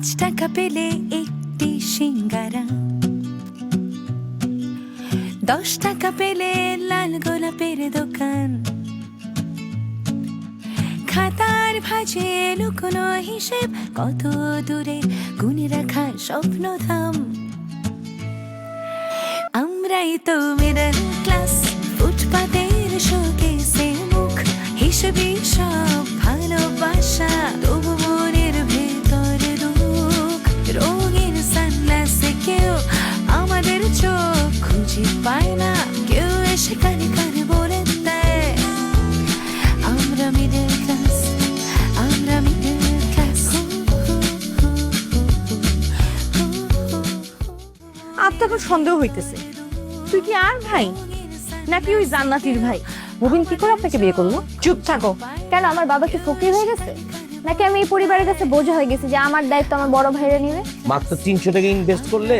টাকা পেলে একটি সিঙ্গারা, 10 টাকা পেলে লাল গোলাপের দোকান, খাতার ভাঁজে লুকোনো হিসেব, কত দূরে গুনে রাখা স্বপ্নধাম। আমরাই তো মিডল ক্লাস, ফুটপাতের শোকেসে মুখ, হিসেবে সব ভালোবাসা, তবু মনের ভেতর দুঃখ। রঙের সানগ্লাসে কেউ আমাদের চোখ খুঁজে পায় না, কেউ এসে কানে কানে বলে দেয় আমরা মিডল ক্লাস, আমরা মিডল ক্লাস। আপনাকে সন্দেহ হইতেছে, তুই কি আর ভাই নাকি ওই জান্নাতির ভাই? মুবিন কি করে আপনাকে বিয়ে করলো? চুপ থাকো। কেন আমার বাবা কি ফকির হয়ে গেছে, নাকি আমি এই পরিবারের কাছে বোঝা হয়ে গেছি যে আমার দায়িত্ব আমার বড় ভাইরা নিবে? মাত্র 300 টাকা ইনভেস্ট করলে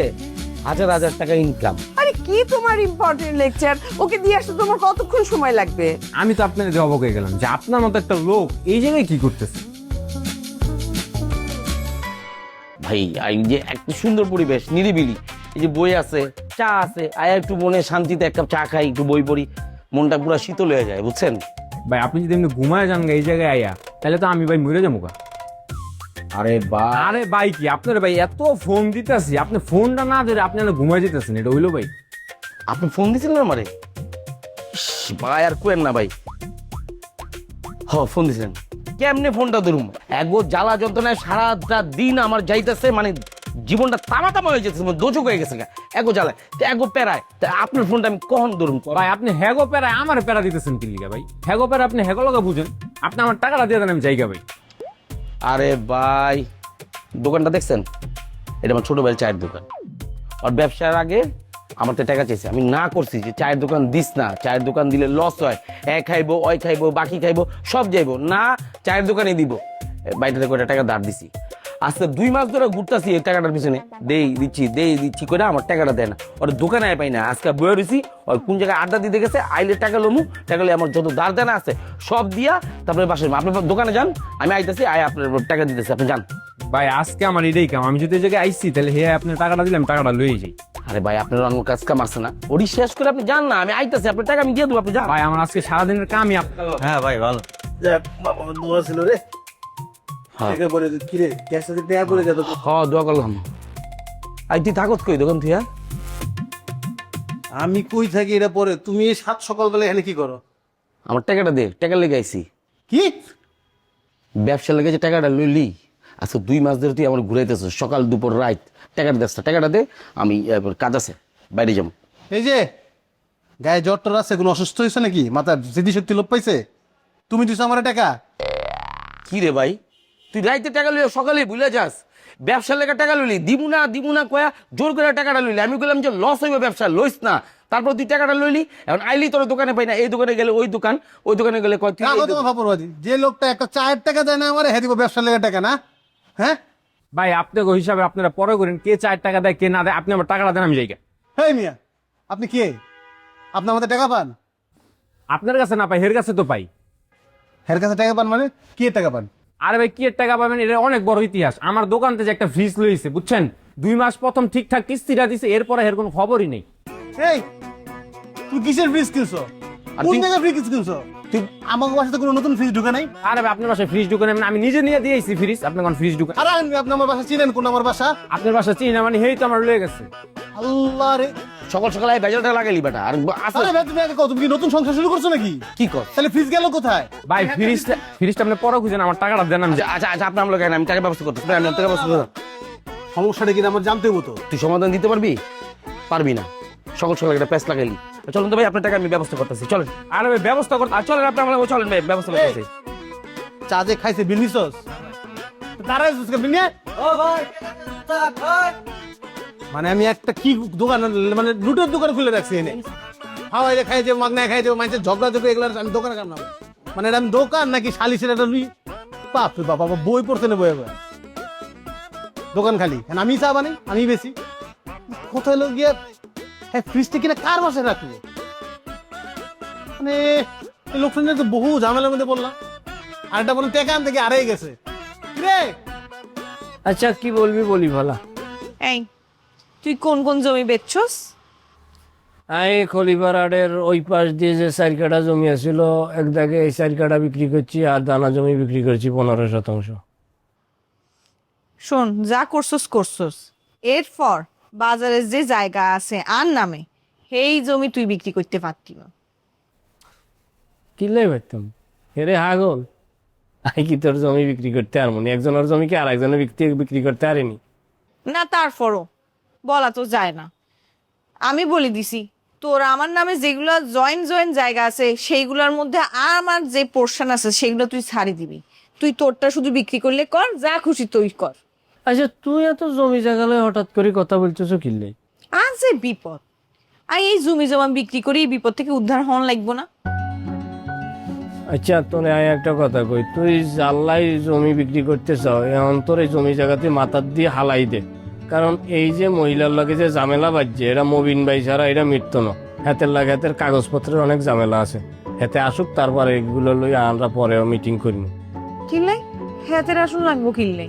হাজার হাজার টাকা ইনকাম। আরে কি তোমার ইম্পর্টেন্ট লেকচার? ওকে দিয়ে আসতে তোমার কতক্ষণ সময় লাগবে? আমি তো আপনার অবাক হয়ে গেলাম যে আপনার মতো একটা লোক এই জায়গায় কি করতেছে। ভাই এই যে একটা সুন্দর পরিবেশ, নিরিবিলি, এই যে বই আছে, চা আছে, আয়া একটু মনে শান্তিতে এক কাপ চা খাই, একটু বই পড়ি, মনটা পুরো শীতল হয়ে যায়, বুঝছেন? ভাই আপনি যদি এমনি ঘুমায় যান এই জায়গায় আইয়া, তাহলে তো আমি ভাই মরে যাবো গা। আরে বা আরে ভাই কি আপনার ভাই এত ফোন দিতেছি, আপনি ফোনটা না ধরে আপনি ঘুমায় যেতেছেন, এটা হইলো ভাই? আপনি ফোন দিয়েছিলেন আমারে? ভাই আর কোয়েন না ভাই। ফোন দিয়েছিলেন কেমনে? ফোনটা ধরুম, এগো জ্বালা যন্ত্রণায় সারাটা দিন আমার যাইতেছে, মানে জীবনটা তামা তামা হয়ে যেতেছে, দোচক হয়ে গেছে, এগো জ্বালায় তো এগো প্যারায়, তা আপনার ফোনটা আমি কখন ধরুম? ভাই আপনি হ্যাগো প্যারায় আমার প্যারা দিতেছেন কি লিগা ভাই? হ্যাগো প্যারা আপনি হ্যাগো লগা বুঝেন, আপনি আমার টাকাটা দিয়ে দেন, আমি জায়গা ভাই। আরে ভাই দোকানটা দেখছেন? এটা আমার ছোট ভাইয়ের চায়ের দোকান। আর ব্যবসার আগে আমার তো টাকা চাইছে, আমি না করছি যে চায়ের দোকান দিস না, চায়ের দোকান দিলে লস হয়, খাইবো ওই খাইবো বাকি খাইবো সব যাইবো না, চায়ের দোকানে দিব। বাইরে করে টাকা ধার দিছি, আজকে 2 মাস ধরে ঘুরতেছি এই টাকাটার পিছনে, দেই দিচ্ছি করে আমার টাকাটা দেয় না, ওর দোকানে পাই না। আজকে বয়ে রয়েছি, ওই কোন জায়গায় আড্ডা দিতে গেছে, আইলে টাকা লমু, টাকা আমার যত ধার দেনা আছে সব দিয়া তারপরে বাসে আপনার দোকানে যান, আমি আইতেছি, আপনার টাকা দিতেছি, আপনি যান। ভাই আজকে আমার এটাই কাম, আমি যদি এই জায়গায় আইসি তাহলে হে আপনার টাকাটা দিলাম, টাকাটা লয়ে যাই। আরে ভাই আপনার অন্য কাজ কাম আছে না, ওটি শেষ করে আপনি যান না, আমি আইতেছি, আপনার টাকা আমি দিয়ে দেবো, আপনি যান। ভাই আমার আজকে সারাদিনের কামই আপনার। হ্যাঁ ভাই ভালো। যাক বাবা দোয়া ছিল রে। থেকে বলে কি রে গ্যাস সাথে দেয়া করে যেত। দোয়া করলাম। আই তুই থাকত কই দোকান তুই? আমি কই থাকি এটা পরে, তুমি এই 7 সকালবেলা এখানে কি করো? আমার টাকাটা দে, টাকা লেগে আইছি। কি ব্যবসা লেগে যে টাকাটা লইলি, আজকে 2 মাস ধরে তুই আমার ঘুরাইতেছ, সকাল দুপুর রাত, টাকাটা দে, টাকাটা দে, আমি কাজ আছে বাইরে যাবো। এই যে গায়ে জ্বর টর আছে, কোনো অসুস্থ হয়েছে নাকি? মাথার স্মৃতিশক্তি লোপ পাইছে? তুমি দিছো আমার টাকা? কি রে ভাই, তুই রাইতে টাকা লইয়া সকালে ভুলে যাস? ব্যবসার লেগে টাকা লইলি, দিবু না কয়া জোর করে টাকাটা লইলি। আমি বললাম যে লস হইবে ব্যবসা, লইস না, তারপর তুই টাকাটা লইলি। এখন আইলি তোর দোকানে পাই না, এই দোকানে গেলে ওই দোকান, ওই দোকানে গেলে কয় তুই কাগজ তোমার ফাপড়বাদী। যে লোকটা একটা চায়ের টাকা দেয় না আমার, হ্যাঁ দিব ব্যবসার লেগে টাকা না? হ্যাঁ ভাই আপনাকে হিসাবে আপনারা পরে করেন, কে 4 টাকা দেয় কে না দেয়, আপনি আমার টাকাটা দেন, আমি জায়গা। হেই মিয়া, আপনি কে? আপনি আমাদের টাকা পান? আপনার কাছে না পাই, হের কাছে তো পাই। হের কাছে টাকা পান মানে কে টাকা পান? আরে ভাই কি এর টাকা পাবেন, এটা অনেক বড় ইতিহাস। আমার দোকানতে যে একটা ফ্রিজ লইছে বুঝছেন, 2 মাস প্রথম ঠিকঠাক কিস্তিটা দিছে, এরপরে এর কোনো খবরই নেই। এই তুই কিসের ফ্রিজ কিনছো? আর কোন তুই- জায়গায় ফ্রিজ কিনছো? তুই আমাকে বাসাতে কোনো নতুন ফ্রিজ ঢুকে নাই? আরে ভাই আপনার বাসায় ফ্রিজ ঢুকান, আমি নিজে নিয়ে দিয়েছি ফ্রিজ, আপনি কোন ফ্রিজ ঢুকান? আরে আপনি আমার বাসা চিনেন? কোন আমার বাসা? আপনার বাসা চিনি না মানে, হেই তো আমার লয়ে গেছে। আল্লাহ রে। সকাল সকাল বেজালটা লাগাইলি বেটা। আর আসলে আরে ভাই তুমি আগে কও, তুমি কি নতুন সংসার শুরু করছো নাকি? কি কর? তাহলে ফ্রিজ গেল কোথায়? ভাই ফ্রিজটা আপনি পরে খুঁজেন, আমার টাকাটা দেন, আমি আচ্ছা আচ্ছা আপনার লোক আমি টাকা ব্যবস্থা করতেছি, আমি টাকা ব্যবস্থা করতে। সমস্যাটা কি আমার জানতে হতো? তুই সমাধান দিতে পারবি? পারবি না, সকাল সকাল একটা প্যাঁচ লাগাইলি। চলেন তো ভাই, আপনার টাকা আমি ব্যবস্থা করতেছি, চলেন। আরে ভাই ব্যবস্থা করতে, চলেন আপনি আমার চলেন ভাই, ব্যবস্থা করতেছি। চা যে খাইছে বিল নিছস? দাঁড়ায় বিল নিয়ে। মানে আমি একটা কি দোকান, মানে লুটের দোকান খুলে রাখছি এনে। হাওয়াই খাই যাবো, মাগনায় খাই যাবো, মানুষের ঝগড়া ঝগড়া এগুলো আমি দোকানে কাম না। মানে এটা আমি দোকান নাকি শালিশের একটা লুই? বাপ রে বাবা, বই পড়তে নেবো এবার। দোকান খালি, আমি চা বানাই, আমি বেশি। কোথায় লোক গিয়ে হ্যাঁ ফ্রিজটা কিনা কার বাসায় রাখবো? মানে লোকটা নিয়ে তো বহু ঝামেলার মধ্যে পড়লাম। আরেকটা বলুন টেকা আনতে গিয়ে আড়াই গেছে রে। আচ্ছা কি বলবি বলি ভালা। এই তুই কোন কোন জমি বেচছস? আমি খলিপাড়ার ওই পাশ দিয়ে যে 4 কাঠা জমি আছিল এক দাগে এই 4 কাঠা বিক্রি করছি আর দানা জমি বিক্রি করছি 15%। শোন, যা করছস করছস, এরপর বাজারে যে জায়গা আছে আর নামে সেই জমি তুই বিক্রি করতে পারতি না। কিনলেই পারতাম। এরে হাগল, আমি কি তোর জমি বিক্রি করতে পারবো না? একজনের জমিকে আর একজনের বিক্রি করতে পারিনি। না তারপরও বলা তো যায় না। আমি বলে দিছি তোর আমার নামে যেগুলো জয়েন্ট জায়গা আছে সেইগুলোর মধ্যে আমার যে পোর্শন আছে সেগুলো তুই ছাড়ি দিবি। তুই তোরটা শুধু বিক্রি করলে কর, যা খুশি তুই কর। আচ্ছা তুই এত জমি জায়গালে হঠাৎ করে কথা বলতেছো কিনলে? আর যে বিপদ, আর এই জমি জমা বিক্রি করে এই বিপদ থেকে উদ্ধার হন লাগবো না? আচ্ছা তোর আমি একটা কথা কই, তুই জাল্লাই জমি বিক্রি করতে চাও এখন তোর এই জমি জায়গাতে মাথার দিয়ে হালাই দে। কারণ এই যে মহিলার লাগে যে ঝামেলা বাজছে এটা মবিন ভাই ছাড়া এটা মৃত্যু না। হাতের লাগে হাতের কাগজপত্রের অনেক ঝামেলা আছে। হাতে আসুক তারপরে এগুলো লই আমরা পরে মিটিং করিনি। কিনলে হেতের আসল লাগবো কিনলে?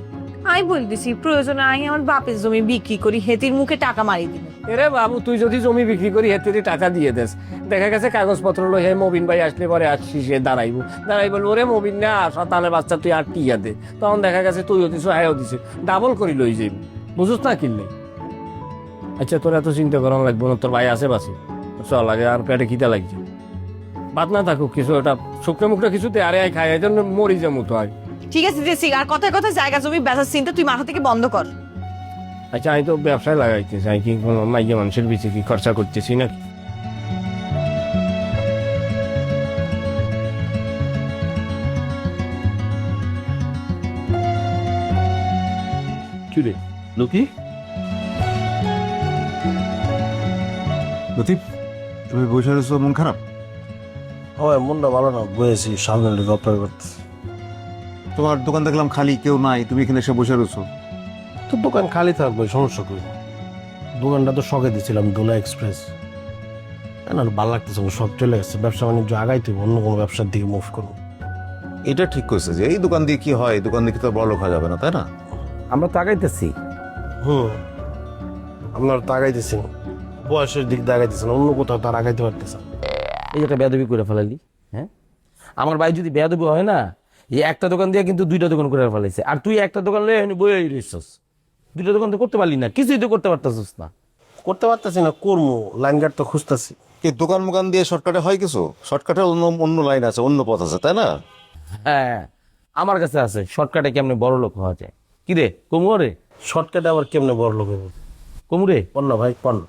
আমি বলতেছি প্রয়োজনে আমি আমার বাপের জমি বিক্রি করি, হেতির মুখে টাকা মারি দিব। এরে বাবু তুই যদি জমি বিক্রি করি হেতে টাকা দিয়ে দেস, দেখা গেছে কাগজপত্র লই হে মবিন ভাই আসলে পরে আসছি সে দাঁড়াই বলবো ওরে মবিন না শতানের বাচ্চা তুই আর টিয়া দে, তখন দেখা গেছে তুইও দিছ হ্যাঁও দিছে, ডাবল করি লই যাইবি। বুঝুস না কিনলে? আচ্ছা তোর এত চিন্তা করানো লাগবো না, তোর ভাই আছে বাসি চল আগে আর পেটে খিদা লাগছে। বাদ না থাকুক কিছু একটা শুকনো মুখটা কিছুতে আরে আয় খাই এই জন্য মরি যাবো তো আয়। ঠিক আছে দিয়েছি, আর কথায় কথা জায়গা জমি বেচার চিন্তা তুই মাথা থেকে বন্ধ কর। আচ্ছা আমি তো ব্যবসায় লাগাইতেছি, আমি কি কোনো মাইয়া মানুষের পিছিয়ে কি খরচা করতেছি নাকি? কি রে লতি? লতিফ, তুমি বসে রয়েছো, মন খারাপ? হয় মনটা ভালো না, বয়েছি সামনে অপেক্ষা করতেছি। তোমার দোকান দেখলাম খালি, কেউ নাই, তুমি এখানে এসে বসে রয়েছো। তো দোকান খালি থাকবে, সমস্যা করি। দোকানটা তো শখে দিয়েছিলাম, দোলা এক্সপ্রেস। না ভালো লাগতেছে, শখ চলে গেছে। ব্যবসা বাণিজ্য আগাইতে অন্য কোনো ব্যবসার দিকে মুভ করবো। এটা ঠিক করছে যে এই দোকান দিয়ে কি হয়, দোকান দিয়ে তো বড় লোক হওয়া যাবে না, তাই না? আমরা তো আগাইতেছি। আপনার তো আগাইতেছি না, বয়সের দিক দিয়ে আগাইতেছে না, অন্য কোথাও তার আগাইতে পারতেছে না। এই একটা বেয়াদবি করে ফেলালি। হ্যাঁ, আমার ভাই যদি বেয়াদবি হয় না, এই একটা দোকান দিয়ে কিন্তু 2টা দোকান করে ফেলাইছে। আর তুই একটা দোকান লয়ে বই রইছস, 2টা দোকান তো করতে পারলি না, কিছুই তো করতে পারতেছিস না। করতে পারতেছি না, করবো। লাইন গার্ড তো খুঁজতেছি। এই দোকান মোকান দিয়ে শর্টকাটে হয় কিছু? শর্টকাটে অন্য অন্য লাইন আছে, অন্য পথ আছে, তাই না? হ্যাঁ, আমার কাছে আছে শর্টকাটে কেমনে বড় লোক হওয়া যায়। কি রে কমুরে? শর্টকাটে আবার কেমনে বড় লোক হবো? কমুরে পণ্য ভাই পণ্য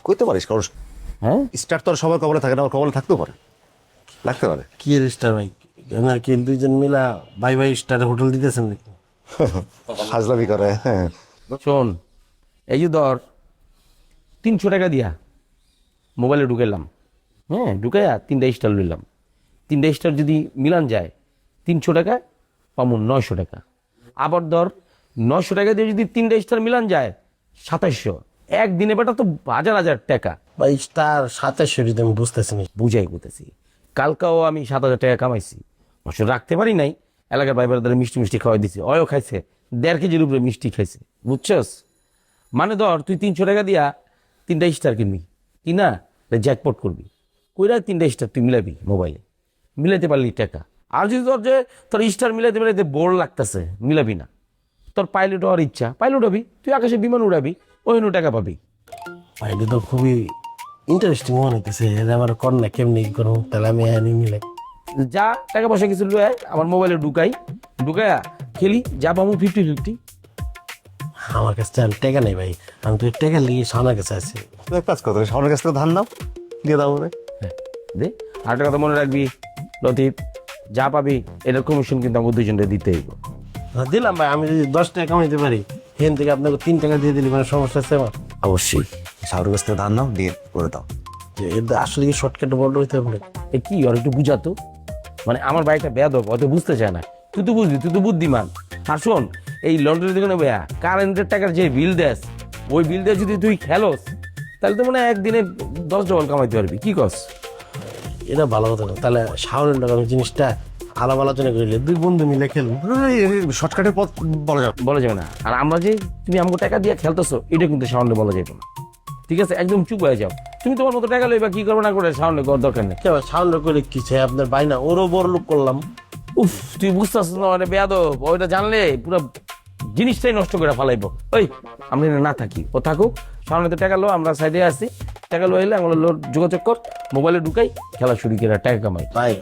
কইতে পারিস কারণ হ্যাঁ, স্টার্ট তো আর সবার কবলে থাকে না, আমার কবলে থাকতেও পারে, লাগতে পারে। কি স্টার ভাই? কি 2জন মিলা ভাই ভাই স্টারে হোটেল দিতেছেন নাকি? হাজলামি করে। হ্যাঁ, শোন, এই যে ধর 300 টাকা দিয়া মোবাইলে ঢুকাইলাম। হ্যাঁ, ঢুকাইয়া 3টা স্টার লইলাম। 3টা স্টার যদি মিলান যায় 300 টাকা পামুন 900 টাকা। আবার ধর 900 টাকা দিয়ে যদি 3টা স্টার মিলান যায় 2700। একদিনে বেটা তো 1000 টাকা। ভাই স্টার 2700 যদি আমি বুঝতেছি না। বুঝাই বলতেছি, কালকাও আমি 7000 টাকা কামাইছি। অবশ্য রাখতে পারি নাই, এলাকার ভাই বেড়াদের মিষ্টি খাওয়াই দিছি। অয়ও খাইছে, 1.5 কেজির উপরে মিষ্টি খাইছে। বুঝছস? মানে ধর তুই 300 টাকা দিয়া 3টা স্টার কিনবি, কিনা জ্যাকপট করবি, কইরা 3টা স্টার তুই মিলাবি মোবাইলে, মিলাইতে পারলি টাকা। আর যদি ধর যে তোর স্টার মিলাইতে বোর লাগতেছে, মিলাবি না, তোর পাইলট হওয়ার ইচ্ছা, পাইলট হবি, তুই আকাশে বিমান উড়াবি, ওই টাকা পাবি। ভাই এটা তো খুবই ইন্টারেস্টিং মনে হইতেছে। আমার কন্যা কেমনি করবো, তাহলে আমি এনে মিলাই যা টাকা পয়সা কিছু লয়ে আয়, আমার মোবাইলে ঢুকাইয়া খেলি, যা পাবো 50-50। আমার কাছে টাকা নেই ভাই, আমি তো টাকা লিয়ে সামনের কাছে আছি। এক কাজ করো, সামনের কাছ থেকে ধান নাও, দিয়ে দাও ওরে। দে, আরেকটা কথা মনে রাখবি লতিফ, যা পাবি এটার কমিশন কিন্তু আমাকে 2জনকে দিতে হইব। দিলাম ভাই, আমি যদি 10 টাকা কামাইতে পারি এখান থেকে আপনাকে 3 টাকা দিয়ে দিলি মানে সমস্যা আছে আমার? অবশ্যই সামনের কাছ থেকে ধান নাও, দিয়ে করে দাও। যে এর আসলে কি শর্টকাটে বড় হইতে হবে? এ কি আর একটু বুঝাতো, মানে আমার বাইকটা বেয়াদব, অত বুঝতে চায় না। তুই তো বুঝবি, তুই তো বুদ্ধিমান। আর শোন, এই লন্ডনের দোকানে ভাইয়া কারেন্টের টাকার যে বিল দেস, ওই বিল দিয়ে যদি তুই খেলোস তাহলে তো মনে হয় একদিনে 10 ডবল কামাইতে পারবি। কি কস? এটা ভালো কথা না। তাহলে শাওনের টাকা আমি জিনিসটা আলাপ আলোচনা করিলে দুই বন্ধু মিলে খেলবো, শর্টকাটের পথ বলা যাবে। বলা যাবে না। আর আমরা যে তুমি আমাকে টাকা দিয়ে খেলতেছো এটা কিন্তু সামনে বলা যাবে না, ঠিক আছে? একদম চুপ হয়ে যাও। তুমি তোমার মতো টাকা লইবা, কি করবে না করে সামনে করার দরকার নেই। সাউন্ড করে কি চাই আপনার ভাই না, ওরও বড় লোক করলাম। উফ, তুই বুঝতেছ না মানে বেয়াদব, ওইটা জানলে পুরো জিনিসটাই নষ্ট করে ফেলাইবো। ওই আমরা এখানে না থাকি, ও থাকুক, সামনে তো টাকা লো, আমরা সাইডে আসি, টাকা লো এলে আমরা লোড যোগাযোগ কর, মোবাইলে ঢুকাই, খেলা শুরু করে টাকা কামাই। ভাই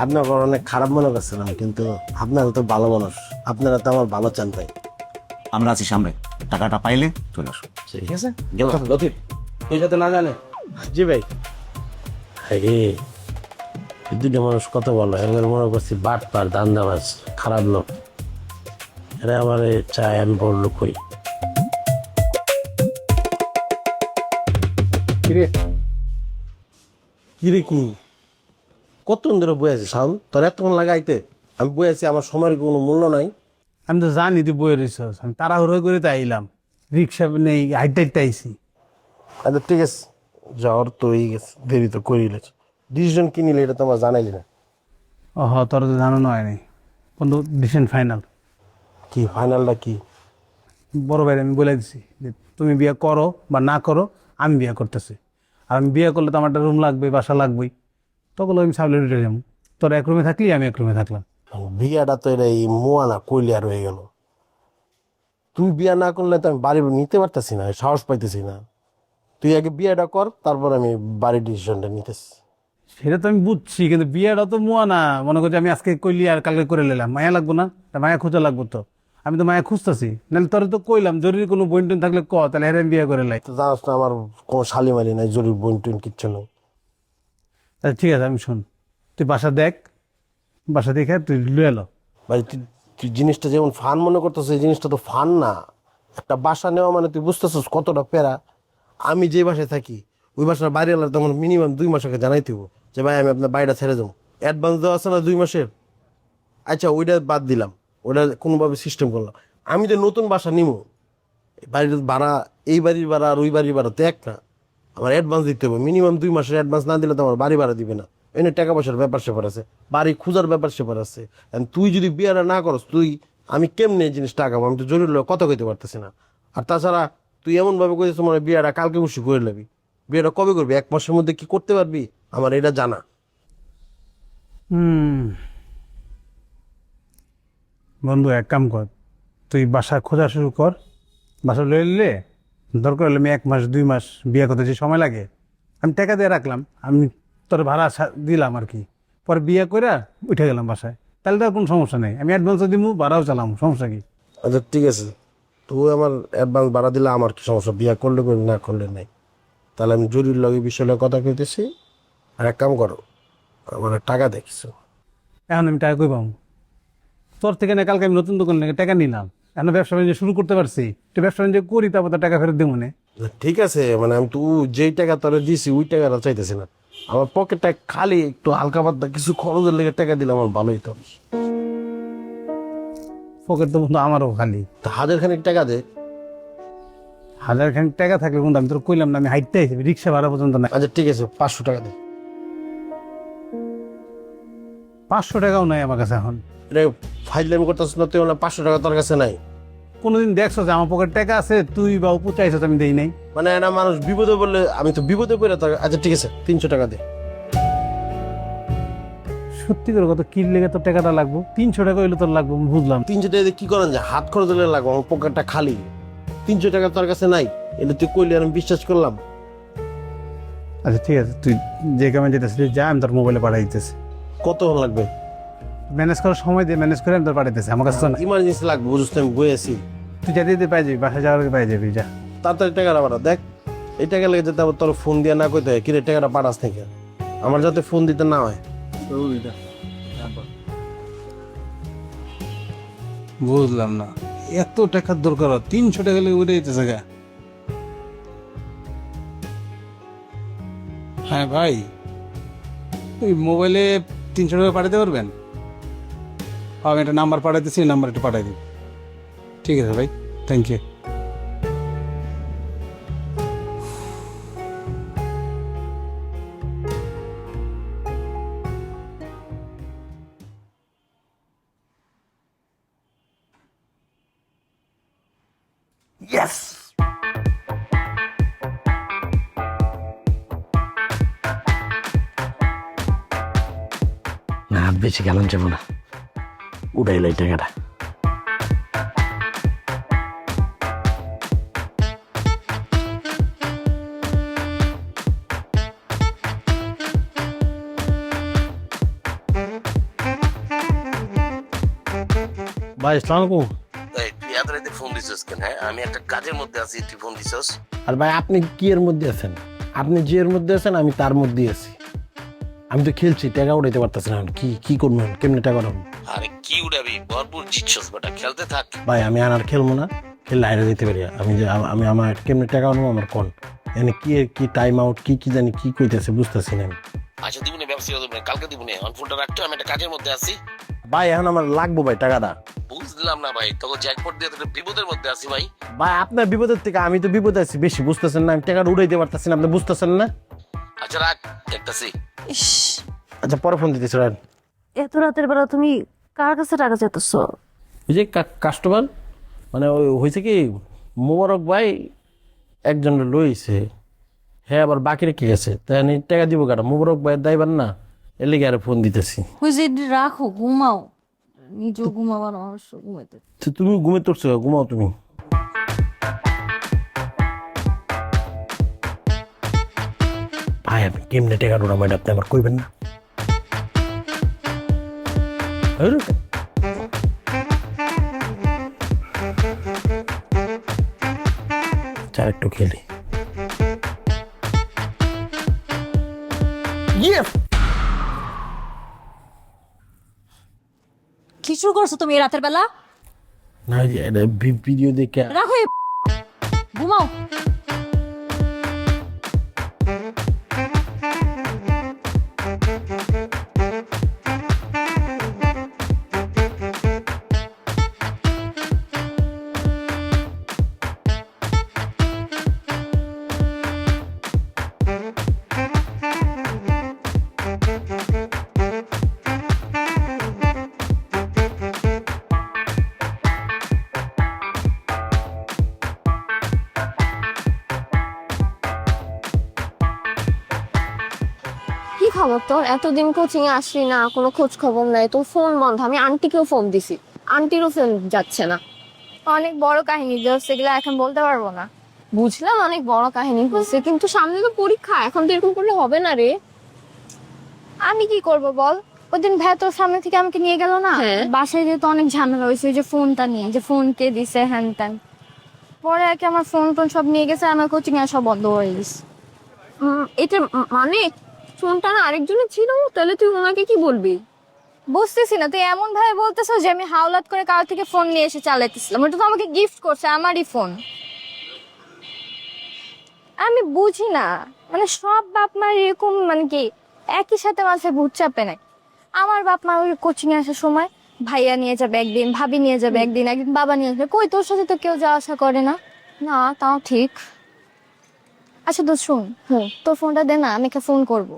আপনার অনেক খারাপ মনে করছিলাম, কিন্তু আপনারা তো ভালো মানুষ, আপনারা তো আমার ভালো চান। ভাই আমরা আছি সামনে, টাকাটা পাইলে চলে আসো। ঠিক আছে, গেলাম। লতিফ তুই যাতে না জানে। জি ভাই। রে দুটো মানুষ কত ভালো, এবার মনে করছি বাট পার দান্দাবাজ খারাপ লোক, এরা আমার চায় আমি বড় লোক হই। কিরে কিরে কি কতক্ষণ ধরে বয়ে আছে সাউন্ড, তোর এতক্ষণ লাগাইতে? আমি বয়ে আছি, আমার সময়ের কোনো মূল্য নাই। আমি তো জানি তুই বইয়ের রিসার্চ, আমি তাড়াহুড়ো করে তাই আইলাম, রিক্সা নেই, হাইটে আইছি। আচ্ছা ঠিক আছে, যাওয়ার তো হয়ে গেছে, দেরি তো করিলে। ডিসিশন কি নিলে এটা তো আমার জানাইলি না। হ তোর তো জানানো হয়নি, কিন্তু ডিসিশন ফাইনাল। কি ফাইনালটা কি? বড় ভাই আমি বলে দিছি যে তুমি বিয়ে করো বা না করো, আমি বিয়ে করতেছি। আর আমি বিয়ে করলে তো আমার একটা রুম লাগবে, বাসা লাগবেই, তখন আমি সাবলে উঠে যাবো। তোর এক রুমে থাকলি, আমি এক রুমে থাকলাম। বিয়াটা তো এটা এই মোয়ানা কইলিয়ার হয়ে গেল। তুই বিয়া না করলে তো আমি বাড়ি নিতে পারতেছি না, সাহস পাইতেছি না। তুই আগে বিয়েটা কর, তারপর আমি বাড়ির ডিসিশনটা নিতেছি। সেটা তো আমি বুঝছি, কিন্তু বিয়েটা তো মুয়া না। মনে করছি আমি আজকে কইলি আর কালকে করে নিলাম, মায়া লাগবো না? তা মায়া খোঁজা লাগবো তো, আমি তো মায়া খুঁজতেছি। নাহলে তোর তো কইলাম জরুরি কোনো বইন টইন থাকলে ক, তাহলে হেরে আমি বিয়ে করে লাই। তো জানাস না আমার কোনো শালিমালি নাই, জরুরি বোন টুন কিচ্ছু নেই। আচ্ছা ঠিক আছে, আমি শোন, তুই বাসা দেখ, বাসা দেখে তুই লুয়ে এলো। ভাই তুই জিনিসটা যেমন ফান মনে করতেছিস, এই জিনিসটা তো ফান না। একটা বাসা নেওয়া মানে তুই বুঝতেছিস কতটা প্যারা। আমি যে বাসায় থাকি ওই বাসার বাইরে এলার তখন মিনিমাম 2 মাস আগে জানাই দিব যে ভাই আমি আপনার বাড়িটা ছেড়ে যাবো। অ্যাডভান্স দেওয়া আছে না 2 মাসের, আচ্ছা ওইটা বাদ দিলাম, ওইটা কোনোভাবে সিস্টেম করলাম। আমি যে নতুন বাসা নিব, বাড়ির ভাড়া, এই বাড়ির ভাড়া আর ওই বাড়ির ভাড়া তো এক না। আমার অ্যাডভান্স দিতে হবে, মিনিমাম 2 মাসের অ্যাডভান্স না দিলে তো আমার বাড়ি ভাড়া দিবে না। এনে টাকা পয়সার ব্যাপার স্যাপার আছে, বাড়ি খোঁজার ব্যাপার স্যাপার আছে। তুই যদি বিয়েটা না করস, আমি কেমনে এই জিনিস টাকা, আমি তো জরুরি কথা কইতে পারতেছি না। আর তাছাড়া তুই এমনভাবে কইছিস তোমার বিয়েটা কালকে বসে করে নেবি, বিয়েটা কবে করবি? 1 মাসের মধ্যে কি করতে পারবি? আমার এটা জানা। বন্ধু এক কাম কর, তুই বাসা খোঁজা শুরু কর, বাসা লয়ে নিলে দরকার হলে আমি 1 মাস 2 মাস বিয়ে করতে যে সময় লাগে আমি টাকা দিয়ে রাখলাম, আমি তোর ভাড়া দিলাম আর কি, পরে বিয়ে করে উঠে গেলাম বাসায়, তাহলে তো আর কোনো সমস্যা নেই। আমি অ্যাডভান্সও দিব, ভাড়াও চালাম, সমস্যা কি? আচ্ছা ঠিক আছে, তুই আমার অ্যাডভান্স ভাড়া দিলে আমার কি সমস্যা? বিয়ে করলে করি, না করলে নাই। তাহলে আমি জরুরি লগে বিষয়ে কথা কইতেছি। আর এক কাম করো, আমার টাকা দেখিস। এখন আমি টাকা কই পাবো? তোর থেকে না কালকে আমি নতুন দোকান থেকে টাকা নিলাম, এখন ব্যবসা বাণিজ্য শুরু করতে পারছি, তো ব্যবসা বাণিজ্য করি, তারপর তো টাকা ফেরত দেবো না। ঠিক আছে, মানে আমি তুই যেই টাকা তোরা দিছি ওই টাকাটা চাইতেছি না। আমার পকেটটা খালি, একটু হালকা পাতলা কিছু খরচের লেগে টাকা দিলে আমার ভালোই তো। পকেট তো বন্ধু আমারও খালি। তা 1000 খানিক টাকা দে। 1000 খানিক টাকা থাকলে বন্ধু আমি তোর কইলাম না, আমি হাইটতে আইছি, রিক্সা ভাড়া পর্যন্ত না। আচ্ছা ঠিক আছে, 500 টাকা দে। 500 টাকাও নাই আমার কাছে এখন। এটা ফাইজলামি করতেছ না তুই? 500 টাকা তোর কাছে নাই? কোনোদিন দেখছো যে আমার পকেট টাকা আছে, তুই বা উপর চাইছো আমি দেই নাই? মানে একটা মানুষ বিপদে বললে আমি তো বিপদে পড়ে তোর। আচ্ছা ঠিক আছে, 300 টাকা দে। সত্যি করে কত কি লেগে তোর টাকাটা লাগবো? 300 টাকা হইলে তোর লাগবো, বুঝলাম। 300 টাকা দিয়ে কি করেন যে হাত খরচ হলে লাগবো, আমার পকেটটা খালি। 300 টাকা তোর কাছে নাই, এটা তুই কইলে আমি বিশ্বাস করলাম। আচ্ছা ঠিক আছে, তুই যে কামে যেতেছিলি যা, আমি তোর মোবাইলে পাঠাই দিতেছি। কত লাগবে? ম্যানেজ করার সময় দিয়ে ম্যানেজ করে আমি তোর পাঠাইতেছি। আমার কাছে তো না। ইমার্জেন্সি লাগবে, বুঝতে আমি বই আছি। তুই যাতে দিতে পাই যাবি, বাসায় যাওয়ার আগে পাই যাবি, যা। তাড়াতাড়ি টাকাটা পাঠা। দেখ এই টাকা লেগে যেতে আবার তোর ফোন দিয়ে না কইতে হয় কিরে টাকাটা পাঠাস থেকে, আমার যাতে ফোন দিতে না হয়। বুঝলাম না, এত টাকার দরকার? 300 টাকা লেগে উঠে যেতেছে গা। হ্যাঁ ভাই, ওই মোবাইলে 300 টাকা পাঠাতে পারবেন? আমি একটা নাম্বার পাঠাইতেছি, নাম্বার একটু পাঠাই দিন। ঠিক আছে ভাই, থ্যাংক ইউ। ইয়েস। না বেশি গেলাম যাবো না, উড়াইলাই টাকাটা। ভাই আসসালামু আলাইকুম। তুই এত রাতে ফোন দিছিস কেন? হ্যাঁ আমি একটা কাজের মধ্যে আছি, তুই ফোন দিছিস। আর ভাই আপনি কি এর মধ্যে আছেন? আপনি যে এর মধ্যে আছেন আমি তার মধ্যেই আছি। আমি তো খেলছি, টাকা উঠাইতে পারতেছি না। কি কি করবো, কেমনে টাকা উঠাবো? আরে কি উড়াবি, ভরপুর জিতছস বেটা, খেলতে থাক। ভাই আমি আর খেলবো না, খেললে আইরে দিতে পারি। আমি আমার কেমনে টাকা আনবো আমার কোন এনে কি টাইম আউট কি জানি কি কইতেছে বুঝতেছি না আমি। আচ্ছা দিবি না, ব্যবস্থা দিবি না, কালকে দিবি না, অন ফোনটা রাখতো, আমি একটা কাজের মধ্যে আছি। ভাই এখন আমার লাগবো ভাই টাকাটা। বুঝলাম না ভাই, তোকে জ্যাকপট দিয়ে তোকে বিপদের মধ্যে আছি ভাই। ভাই আপনার বিপদের থেকে আমি তো বিপদে আছি বেশি, বুঝতেছেন না? আমি টাকাটা উঠাইতে পারতেছি না, আপনি বুঝতেছেন না? আচ্ছা রাখ, দেখতাছি। ইস, আচ্ছা পরে ফোন দিতেছি। রাখ। এত রাতের বেলা তুমি কার কাছে টাকা চাইতেছ? ওই যে কাস্টমার, মানে ওই হয়েছে কি, মোবারক ভাই একজন লইছে, হ্যাঁ আবার বাকি রেখে গেছে, তাই আমি টাকা দিব কাটা, মোবারক ভাইয়ের দায়বার না, এর লিগে আর ফোন দিতেছি। ওই যে রাখো, ঘুমাও, নিজেও ঘুমাবার অবশ্য ঘুমাইতে। তো তুমি ঘুমে তোরছো, ঘুমাও তুমি। ভাই আমি কেমনে টাকা উঠাবো এটা আপনি আমার কইবেন না? চার একটু খেলি। কি শুরু করছো তুমি এই রাতের বেলা? না ভিডিও দেখে রাখো, ঘুমাও। কি খবর তোর? এতদিন কোচিং এ আসলি না, কোনো খোঁজ খবর নাই, তোর ফোন বন্ধ। আমি আন্টিকেও ফোন দিছি, আন্টিরও ফোন যাচ্ছে না। অনেক বড় কাহিনী, সেগুলো এখন বলতে পারবো না। বুঝলাম অনেক বড় কাহিনী হচ্ছে, কিন্তু সামনে তো পরীক্ষা, এখন তো এরকম করলে হবে না রে। আমি কি করব বল? ওইদিন ভাই তোর সামনে থেকে আমাকে নিয়ে গেল না, হ্যাঁ। বাসায় যেতে অনেক ঝামেলা হয়েছে, ওই যে ফোনটা নিয়ে, যে ফোন কে দিছে হ্যান ত্যান। পরে আর কি আমার ফোন টোন সব নিয়ে গেছে, আমার কোচিং এ সব বন্ধ হয়ে গেছে। এটা মানে ফোনটা না আরেকজনের ছিল, তাহলে তুই ওনাকে কি বলবি? বুঝতেছি না, তুই এমন ভাবে বলতেছো যে আমি হাওলাত করে কারোর থেকে ফোন নিয়ে এসে চালাইতেছিলাম। ওটা তো আমাকে গিফট করছে, আমারই ফোন। আমি বুঝি না, মানে সব বাপ মার এরকম, মানে কি একই সাথে মাঝে ভূত চাপে নাই। আমার বাপ মা ওই কোচিং এ আসার সময় ভাইয়া নিয়ে যাবে একদিন, ভাবি নিয়ে যাবে একদিন, একদিন বাবা নিয়ে যাবে। কই তোর সাথে তো কেউ যাওয়া আসা করে না। না তাও ঠিক। আচ্ছা দোস্ত শোন, তোর ফোনটা দে না, আমি একটা ফোন করবো।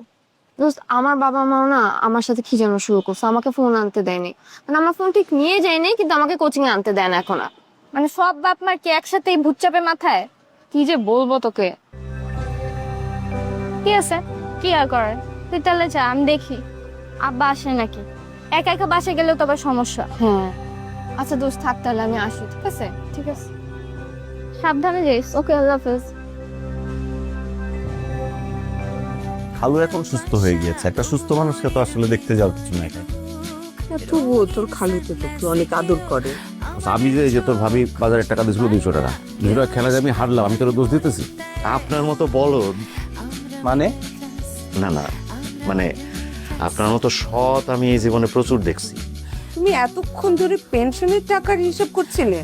দোস্ত আমার বাবা মাও না আমার সাথে কি যেন শুরু করছে, আমাকে ফোন আনতে দেয়নি। মানে আমার ফোন ঠিক নিয়ে যায়নি, কিন্তু আমাকে কোচিং এ আনতে দেয় না এখন আর। মানে সব বাপ মার কি একসাথে ভূত চাপে মাথায়? কি যে বলবো তোকে। কি আছে, কি আর করার, তুই তাহলে যা, আমি দেখি আব্বা আসে নাকি। একা একা বাসে গেলেও তো আবার সমস্যা। হ্যাঁ আচ্ছা দোস্ত থাক, তাহলে আমি আসি, ঠিক আছে? ঠিক আছে, সাবধানে যাইস। ওকে, আল্লাহ হাফেজ। খালু এখন সুস্থ হয়ে গিয়েছে, একটা সুস্থ মানুষকে তো আসলে দেখতে যাওয়ার কিছু নাই। তবুও তোর খালু তো তোকে অনেক আদর করে। আমি যে তোর ভাবি বাজারের টাকা দিয়েছিল 200 টাকা, 200 টাকা খেলা যে আমি হারলাম, আমি তোর দোষ দিতেছি? আপনার মতো বলো মানে না না, মানে আপনার মতো সৎ আমি এই জীবনে প্রচুর দেখছি। তুমি এতক্ষণ ধরে পেনশনের টাকার হিসাব করছিলে?